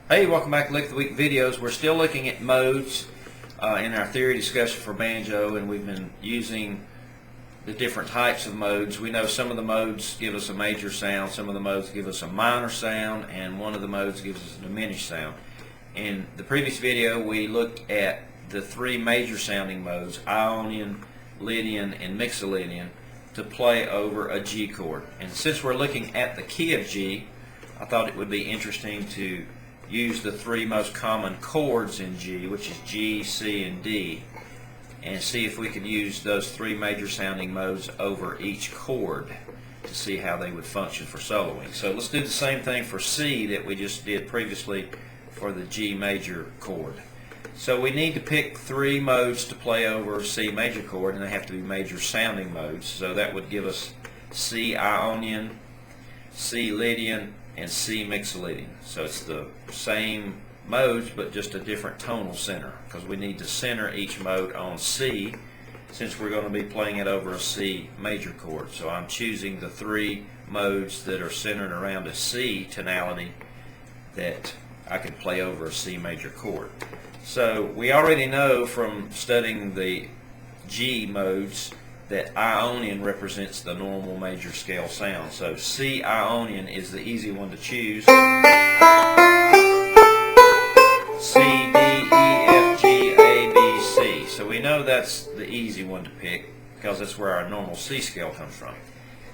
Hey, welcome back to Lick of the Week videos. We're still looking at modes in our theory discussion for banjo, and we've been using the different types of modes. We know some of the modes give us a major sound, some of the modes give us a minor sound, and one of the modes gives us a diminished sound. In the previous video, we looked at the three major sounding modes, Ionian, Lydian, and Mixolydian, to play over a G chord. And since we're looking at the key of G, I thought it would be interesting to use the three most common chords in G, which is G, C, and D, and see if we can use those three major sounding modes over each chord to see how they would function for soloing. So let's do the same thing for C that we just did previously for the G major chord. So we need to pick three modes to play over C major chord, and they have to be major sounding modes. So that would give us C Ionian, C Lydian, and C Mixolydian. So it's the same modes but just a different tonal center, because we need to center each mode on C since we're going to be playing it over a C major chord. So I'm choosing the three modes that are centered around a C tonality that I can play over a C major chord. So we already know from studying the G modes that Ionian represents the normal major scale sound. So C Ionian is the easy one to choose. C, D, E, F, G, A, B, C. So we know that's the easy one to pick because that's where our normal C scale comes from.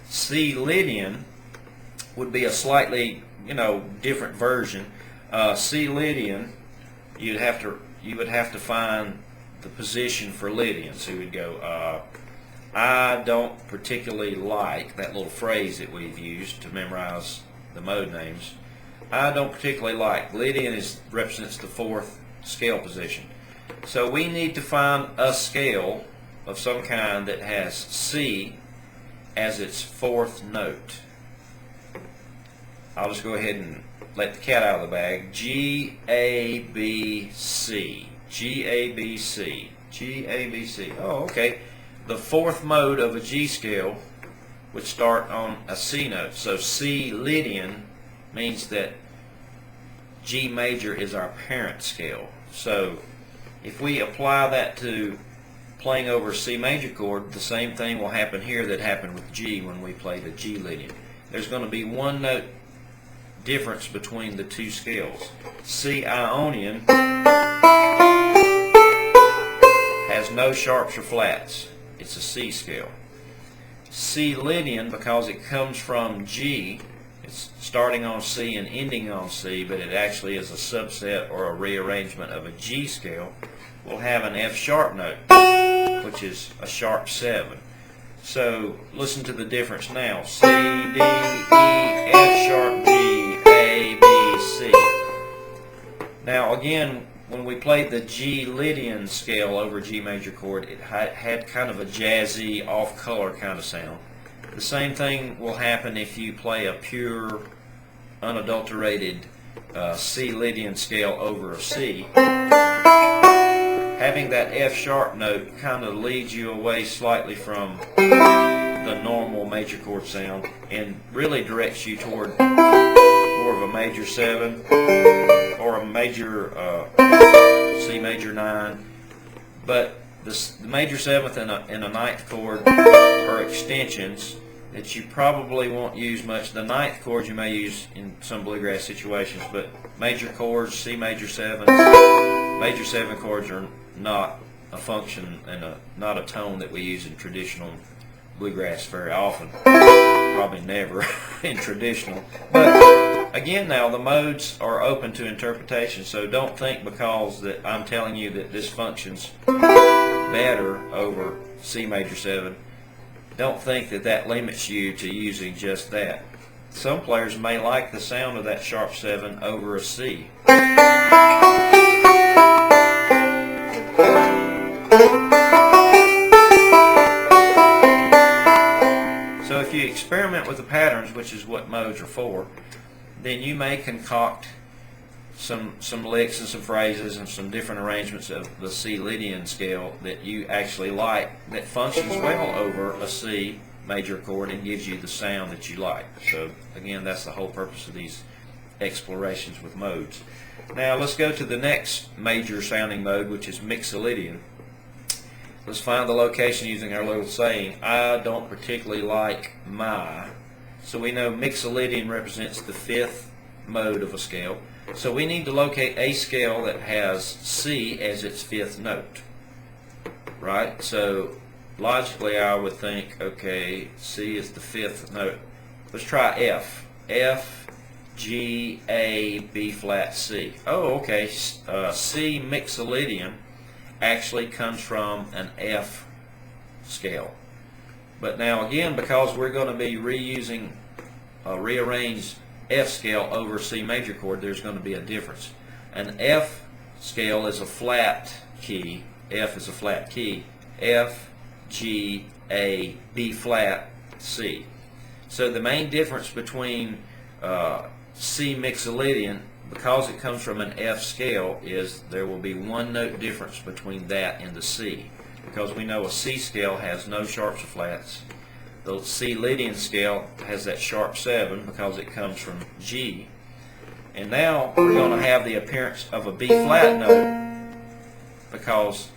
C Lydian would be a slightly, different version. C Lydian, you would have to find the position for Lydian. So we'd go, I don't particularly like that little phrase that we've used to memorize the mode names. I don't particularly like. Lydian represents the fourth scale position. So we need to find a scale of some kind that has C as its fourth note. I'll just go ahead and let the cat out of the bag. G, A, B, C. G, A, B, C. G, A, B, C. Oh, okay. The fourth mode of a G scale would start on a C note. So C Lydian means that G major is our parent scale. So if we apply that to playing over a C major chord, the same thing will happen here that happened with G when we played a G Lydian. There's going to be one note difference between the two scales. C Ionian has no sharps or flats. It's a C scale. C Lydian, because it comes from G, it's starting on C and ending on C, but it actually is a subset or a rearrangement of a G scale, will have an F sharp note, which is a sharp 7. So listen to the difference now. C, D, E, F sharp, G, A, B, C. Now again, when we played the G Lydian scale over G major chord, it had kind of a jazzy, off-color kind of sound. The same thing will happen if you play a pure, unadulterated C Lydian scale over a C. Having that F sharp note kind of leads you away slightly from the normal major chord sound and really directs you toward more of a major 7 or a major C major 9. But the major 7th and a 9th chord are extensions that you probably won't use much. The 9th chord you may use in some bluegrass situations, but major chords, C major 7, major 7 chords are not a function and not a tone that we use in traditional bluegrass very often. Probably never in traditional. But again, now the modes are open to interpretation, so don't think because that I'm telling you that this functions better over C major 7, don't think that that limits you to using just that. Some players may like the sound of that sharp 7 over a C. So if you experiment with the patterns, which is what modes are for, then you may concoct some licks and some phrases and some different arrangements of the C Lydian scale that you actually like, that functions well over a C major chord and gives you the sound that you like. So again, that's the whole purpose of these explorations with modes. Now let's go to the next major sounding mode, which is Mixolydian. Let's find the location using our little saying, I don't particularly like my. So we know Mixolydian represents the fifth mode of a scale. So we need to locate a scale that has C as its fifth note. Right? So logically I would think, okay, C is the fifth note. Let's try F. F, G, A, B flat, C. Oh, okay. C Mixolydian actually comes from an F scale. But now again, because we're going to be reusing a rearranged F scale over C major chord, there's going to be a difference. An F scale is a flat key. F is a flat key. F, G, A, B flat, C. So the main difference between C Mixolydian, because it comes from an F scale, is there will be one note difference between that and the C. Because we know a C scale has no sharps or flats. The C Lydian scale has that sharp 7 because it comes from G. And now we're going to have the appearance of a B flat note because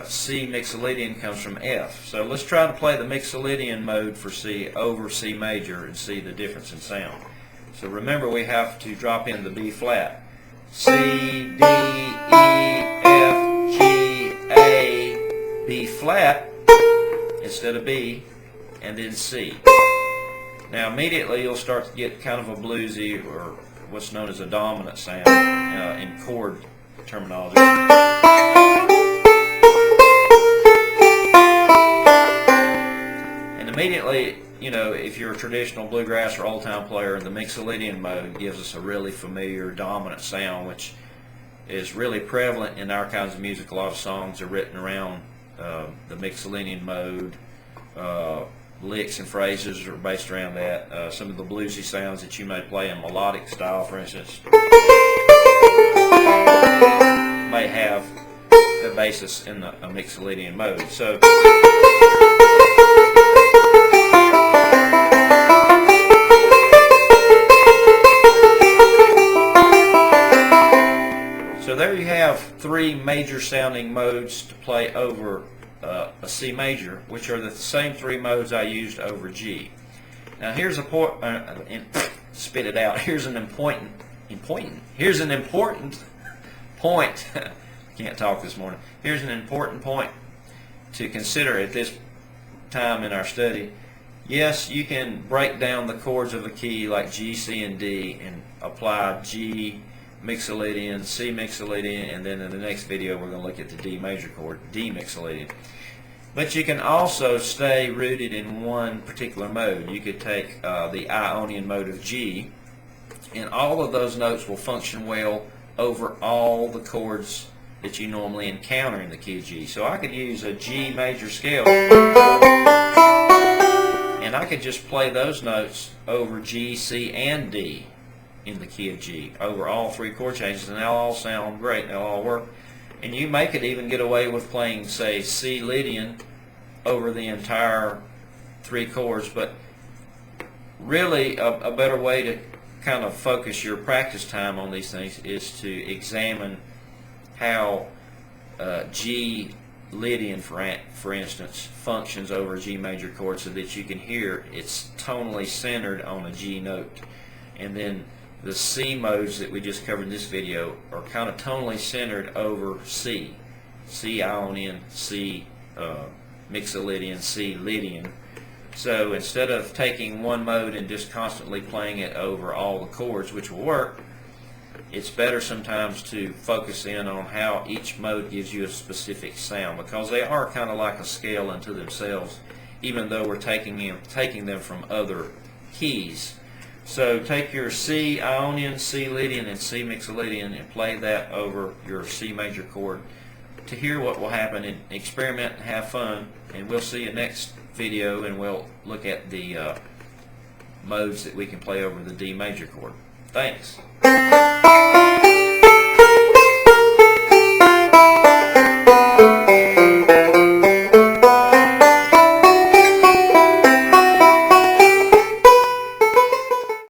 C Mixolydian comes from F. So let's try to play the Mixolydian mode for C over C major and see the difference in sound. So remember, we have to drop in the B flat. C, D, E, F, G, A, B flat instead of B, and then C. Now immediately you'll start to get kind of a bluesy, or what's known as a dominant sound in chord terminology. And immediately, you know, if you're a traditional bluegrass or old-time player, the Mixolydian mode gives us a really familiar dominant sound, which is really prevalent in our kinds of music. A lot of songs are written around the Mixolydian mode. Licks and phrases are based around that. Some of the bluesy sounds that you may play in melodic style, for instance, may have their basis in a Mixolydian mode. So there you have three major sounding modes to play over a C major, which are the same three modes I used over G. Now here's spit it out. Here's an important point. Can't talk this morning. Here's an important point to consider at this time in our study. Yes, you can break down the chords of a key like G, C, and D and apply G Mixolydian, C Mixolydian, and then in the next video we're going to look at the D major chord, D Mixolydian. But you can also stay rooted in one particular mode. You could take the Ionian mode of G, and all of those notes will function well over all the chords that you normally encounter in the key of G. So I could use a G major scale, and I could just play those notes over G, C, and D in the key of G over all three chord changes, and they'll all sound great. They'll all work. And you may could even get away with playing, say, C Lydian over the entire three chords. But really a better way to kind of focus your practice time on these things is to examine how G Lydian, for instance, functions over a G major chord, so that you can hear it's tonally centered on a G note. And then the C modes that we just covered in this video are kind of tonally centered over C. C Ionian, C Mixolydian, C Lydian. So instead of taking one mode and just constantly playing it over all the chords, which will work, it's better sometimes to focus in on how each mode gives you a specific sound, because they are kind of like a scale unto themselves, even though we're taking them from other keys. So take your C Ionian, C Lydian, and C Mixolydian and play that over your C major chord to hear what will happen, and experiment and have fun. And we'll see you next video, and we'll look at the modes that we can play over the D major chord. Thanks.